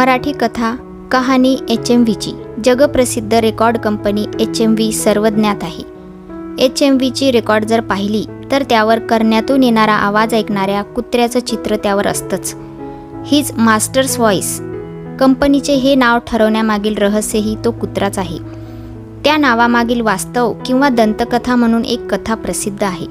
मराठी कथा कहाणी HMVची जगप्रसिद्ध रेकॉर्ड कंपनी HMV सर्वज्ञात आहे. HMVची रेकॉर्ड जर पाहिली तर त्यावर करण्यातून येणारा आवाज ऐकणाऱ्या कुत्र्याचं चित्र त्यावर असतंच. हीच मास्टर्स व्हॉइस. कंपनीचे हे नाव ठरवण्यामागील रहस्यही तो कुत्राच आहे. त्या नावामागील वास्तव किंवा दंतकथा म्हणून एक कथा प्रसिद्ध आहे.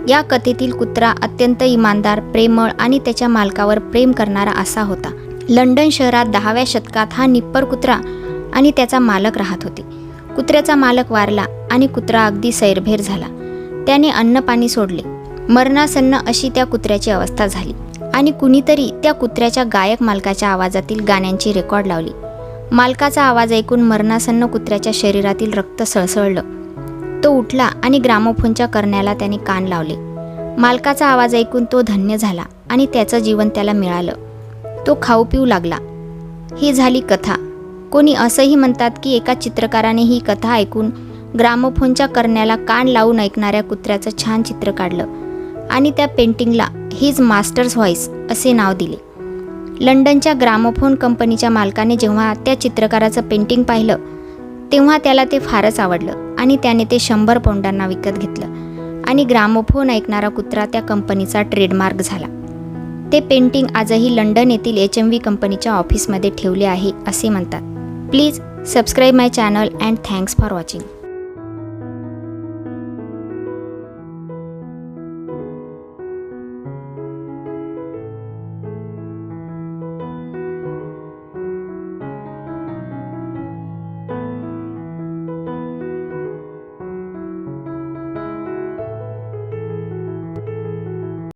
या कथेतील कुत्रा अत्यंत इमानदार, प्रेमळ आणि त्याच्या मालकावर प्रेम करणारा असा होता. लंडन शहरात 10व्या शतकात हा निप्पर कुत्रा आणि त्याचा मालक राहत होते. कुत्र्याचा मालक वारला आणि कुत्रा अगदी सैरभैर झाला. त्याने अन्न पाणी सोडले. मरणासन्न अशी त्या कुत्र्याची अवस्था झाली आणि कुणीतरी त्या कुत्र्याच्या गायक मालकाच्या आवाजातील गाण्यांची रेकॉर्ड लावली. मालकाचा आवाज ऐकून मरणासन्न कुत्र्याच्या शरीरातील रक्त सळसळलं. तो उठला आणि ग्रामोफोनच्या करण्याला त्याने कान लावले. मालकाचा आवाज ऐकून तो धन्य झाला आणि त्याचं जीवन त्याला मिळालं. तो खाऊ पिऊ लागला. ही झाली कथा. कोणी असंही म्हणतात की एका चित्रकाराने ही कथा ऐकून ग्रामोफोनच्या करण्याला कान लावून ऐकणाऱ्या कुत्र्याचं छान चित्र काढलं आणि त्या पेंटिंगला हिज मास्टर्स व्हॉइस असे नाव दिले. लंडनच्या ग्रामोफोन कंपनीच्या मालकाने जेव्हा त्या चित्रकाराचं पेंटिंग पाहिलं तेव्हा त्याला ते फारच आवडलं आणि त्याने ते 100 पौंडांना विकत घेतलं आणि ग्रामोफोन ऐकणारा कुत्रा त्या कंपनीचा ट्रेडमार्क झाला. ते पेंटिंग आजही लंडन येथील HMV कंपनीच्या ऑफिसमध्ये ठेवले आहे असे म्हणतात. Please subscribe my channel and thanks for watching.